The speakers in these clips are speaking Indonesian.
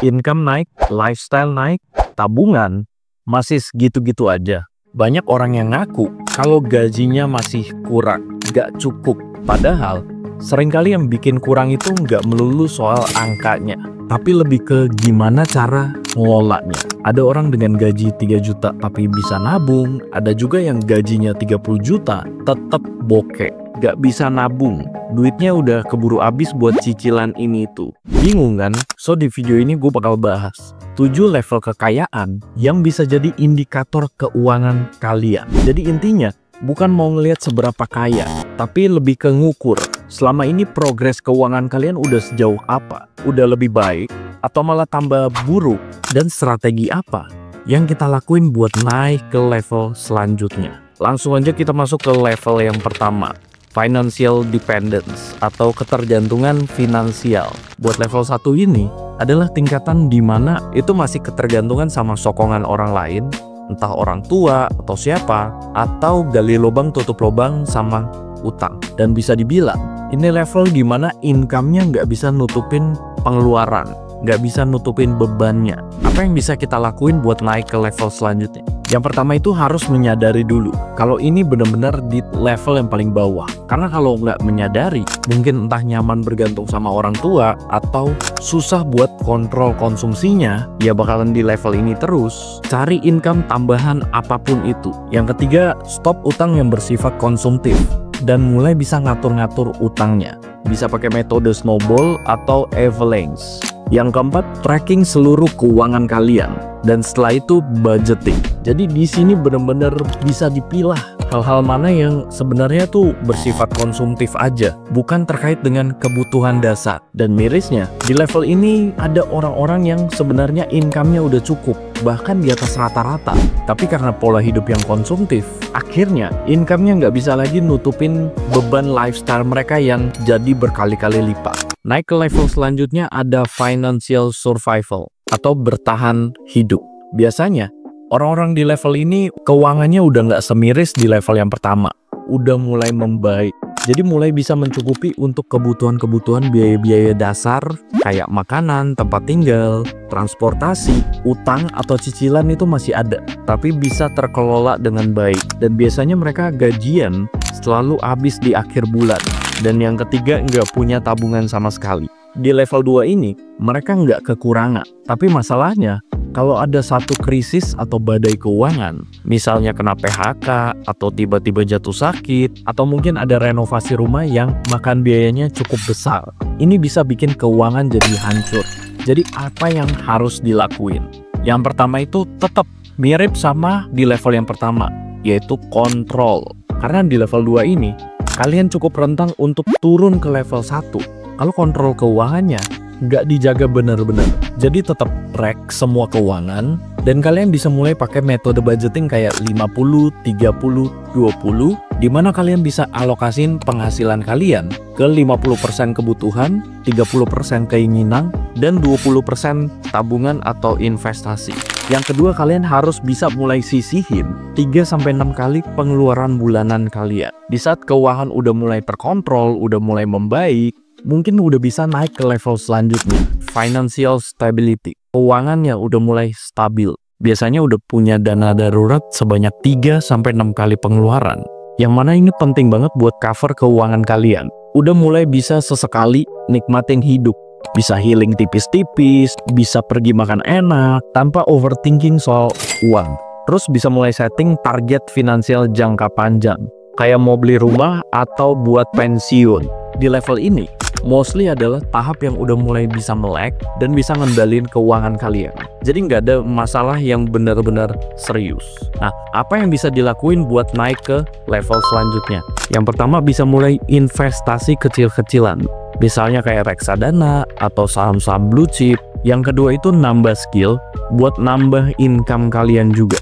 Income naik, lifestyle naik, tabungan masih segitu-gitu aja. Banyak orang yang ngaku kalau gajinya masih kurang, gak cukup. Padahal seringkali yang bikin kurang itu nggak melulu soal angkanya, tapi lebih ke gimana cara ngelolanya. Ada orang dengan gaji 3 juta tapi bisa nabung, ada juga yang gajinya 30 juta tetap bokeh, gak bisa nabung. Duitnya udah keburu habis buat cicilan ini itu. Bingung kan? So di video ini gue bakal bahas 7 level kekayaan yang bisa jadi indikator keuangan kalian. Jadi intinya bukan mau ngelihat seberapa kaya, tapi lebih ke ngukur selama ini progres keuangan kalian udah sejauh apa, udah lebih baik atau malah tambah buruk, dan strategi apa yang kita lakuin buat naik ke level selanjutnya. Langsung aja kita masuk ke level yang pertama, financial dependence atau ketergantungan finansial. Buat level 1 ini adalah tingkatan di mana itu masih ketergantungan sama sokongan orang lain, entah orang tua atau siapa, atau gali lubang tutup lubang sama utang. Dan bisa dibilang ini level dimana income-nya nggak bisa nutupin pengeluaran, nggak bisa nutupin bebannya. Apa yang bisa kita lakuin buat naik ke level selanjutnya? Yang pertama itu harus menyadari dulu kalau ini benar-benar di level yang paling bawah. Karena kalau nggak menyadari, mungkin entah nyaman bergantung sama orang tua atau susah buat kontrol konsumsinya, ya bakalan di level ini terus. Cari income tambahan apapun itu. Yang ketiga, stop utang yang bersifat konsumtif dan mulai bisa ngatur-ngatur utangnya. Bisa pakai metode snowball atau avalanche. Yang keempat, tracking seluruh keuangan kalian, dan setelah itu budgeting. Jadi di sini benar-benar bisa dipilah hal-hal mana yang sebenarnya tuh bersifat konsumtif aja, bukan terkait dengan kebutuhan dasar. Dan mirisnya, di level ini ada orang-orang yang sebenarnya income-nya udah cukup, bahkan di atas rata-rata. Tapi karena pola hidup yang konsumtif, akhirnya income-nya nggak bisa lagi nutupin beban lifestyle mereka yang jadi berkali-kali lipat. Naik ke level selanjutnya ada financial survival atau bertahan hidup. Biasanya orang-orang di level ini keuangannya udah nggak semiris di level yang pertama, udah mulai membaik. Jadi mulai bisa mencukupi untuk kebutuhan-kebutuhan biaya-biaya dasar kayak makanan, tempat tinggal, transportasi, utang atau cicilan itu masih ada, tapi bisa terkelola dengan baik. Dan biasanya mereka gajian selalu habis di akhir bulan. Dan yang ketiga, nggak punya tabungan sama sekali. Di level 2 ini, mereka nggak kekurangan. Tapi masalahnya, kalau ada satu krisis atau badai keuangan, misalnya kena PHK, atau tiba-tiba jatuh sakit, atau mungkin ada renovasi rumah yang makan biayanya cukup besar, ini bisa bikin keuangan jadi hancur. Jadi apa yang harus dilakuin? Yang pertama itu tetap mirip sama di level yang pertama, yaitu kontrol. Karena di level 2 ini, kalian cukup rentan untuk turun ke level 1 kalau kontrol keuangannya nggak dijaga benar-benar. Jadi tetap track semua keuangan, dan kalian bisa mulai pakai metode budgeting kayak 50, 30, 20, di mana kalian bisa alokasin penghasilan kalian ke 50% kebutuhan, 30% keinginan, dan 20% tabungan atau investasi. Yang kedua, kalian harus bisa mulai sisihin 3-6 kali pengeluaran bulanan kalian. Di saat keuangan udah mulai terkontrol, udah mulai membaik, mungkin udah bisa naik ke level selanjutnya, financial stability. Keuangannya udah mulai stabil. Biasanya udah punya dana darurat sebanyak 3-6 kali pengeluaran. Yang mana ini penting banget buat cover keuangan kalian. Udah mulai bisa sesekali nikmatin hidup. Bisa healing tipis-tipis, bisa pergi makan enak, tanpa overthinking soal uang. Terus bisa mulai setting target finansial jangka panjang, kayak mau beli rumah atau buat pensiun. Di level ini, mostly adalah tahap yang udah mulai bisa melek dan bisa ngendalin keuangan kalian. Jadi nggak ada masalah yang benar-benar serius. Nah, apa yang bisa dilakuin buat naik ke level selanjutnya? Yang pertama, bisa mulai investasi kecil-kecilan. Misalnya kayak reksadana atau saham-saham blue chip. Yang kedua itu nambah skill buat nambah income kalian juga.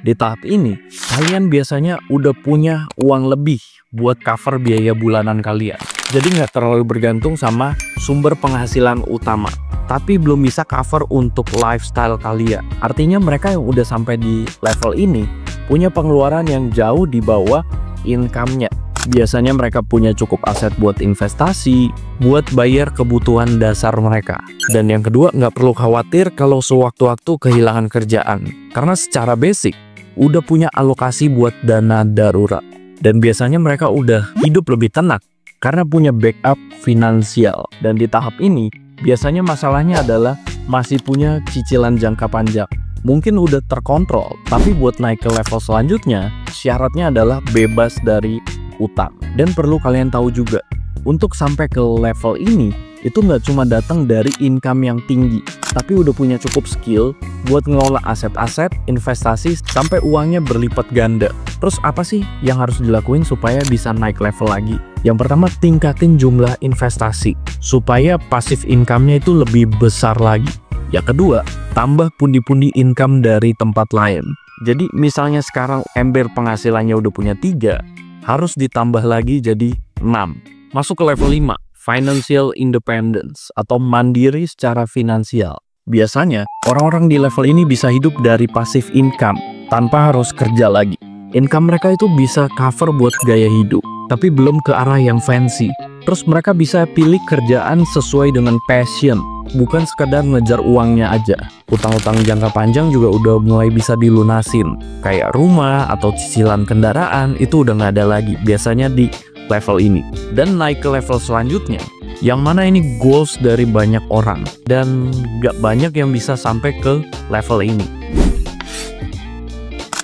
Di tahap ini, kalian biasanya udah punya uang lebih buat cover biaya bulanan kalian. Jadi nggak terlalu bergantung sama sumber penghasilan utama, tapi belum bisa cover untuk lifestyle kalian. Artinya mereka yang udah sampai di level ini punya pengeluaran yang jauh di bawah income-nya. biasanya mereka punya cukup aset buat investasi, buat bayar kebutuhan dasar mereka. Dan yang kedua, nggak perlu khawatir kalau sewaktu-waktu kehilangan kerjaan, karena secara basic udah punya alokasi buat dana darurat. Dan biasanya mereka udah hidup lebih tenang karena punya backup finansial. Dan di tahap ini, biasanya masalahnya adalah masih punya cicilan jangka panjang. Mungkin udah terkontrol, tapi buat naik ke level selanjutnya, syaratnya adalah bebas dari utang. Dan perlu kalian tahu juga, untuk sampai ke level ini, itu nggak cuma datang dari income yang tinggi, tapi udah punya cukup skill buat ngelola aset-aset, investasi, sampai uangnya berlipat ganda. Terus apa sih yang harus dilakuin supaya bisa naik level lagi? Yang pertama, tingkatin jumlah investasi, supaya passive income-nya itu lebih besar lagi. Yang kedua, tambah pundi-pundi income dari tempat lain. Jadi misalnya sekarang ember penghasilannya udah punya 3, harus ditambah lagi jadi 6. Masuk ke level 5, financial independence atau mandiri secara finansial. Biasanya orang-orang di level ini bisa hidup dari passive income tanpa harus kerja lagi. Income mereka itu bisa cover buat gaya hidup, tapi belum ke arah yang fancy. Terus mereka bisa pilih kerjaan sesuai dengan passion, bukan sekedar ngejar uangnya aja. Utang-utang jangka panjang juga udah mulai bisa dilunasin, kayak rumah atau cicilan kendaraan itu udah nggak ada lagi biasanya di level ini. Dan naik ke level selanjutnya, yang mana ini goals dari banyak orang, dan nggak banyak yang bisa sampai ke level ini.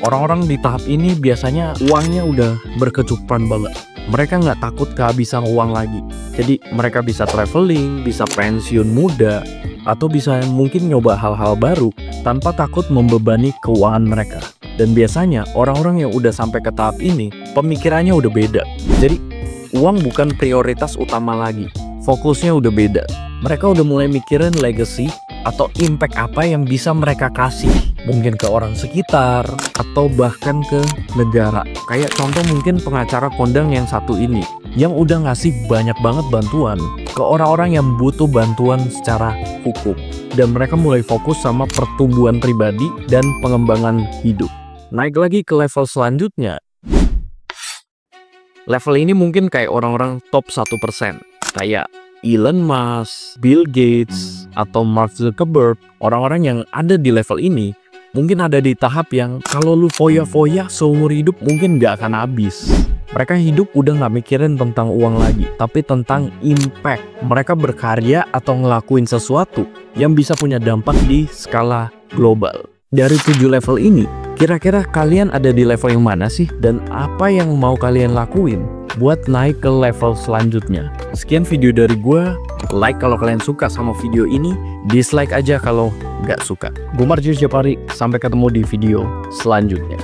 Orang-orang di tahap ini biasanya uangnya udah berkecukupan banget. Mereka nggak takut kehabisan uang lagi. Jadi mereka bisa traveling, bisa pensiun muda, atau bisa mungkin nyoba hal-hal baru tanpa takut membebani keuangan mereka. Dan biasanya orang-orang yang udah sampai ke tahap ini, pemikirannya udah beda. Jadi uang bukan prioritas utama lagi. Fokusnya udah beda. Mereka udah mulai mikirin legacy atau impact apa yang bisa mereka kasih. Mungkin ke orang sekitar atau bahkan ke negara. Kayak contoh mungkin pengacara kondang yang satu ini, yang udah ngasih banyak banget bantuan ke orang-orang yang butuh bantuan secara hukum. Dan mereka mulai fokus sama pertumbuhan pribadi dan pengembangan hidup. Naik lagi ke level selanjutnya. Level ini mungkin kayak orang-orang top 1%. Kayak Elon Musk, Bill Gates, atau Mark Zuckerberg. Orang-orang yang ada di level ini mungkin ada di tahap yang kalau lu foya-foya seumur hidup mungkin gak akan habis. Mereka hidup udah gak mikirin tentang uang lagi, tapi tentang impact. Mereka berkarya atau ngelakuin sesuatu yang bisa punya dampak di skala global. Dari 7 level ini, kira-kira kalian ada di level yang mana sih? Dan apa yang mau kalian lakuin buat naik ke level selanjutnya? Sekian video dari gue. Like kalau kalian suka sama video ini, dislike aja kalau nggak suka. Gue Marjus Japari, sampai ketemu di video selanjutnya.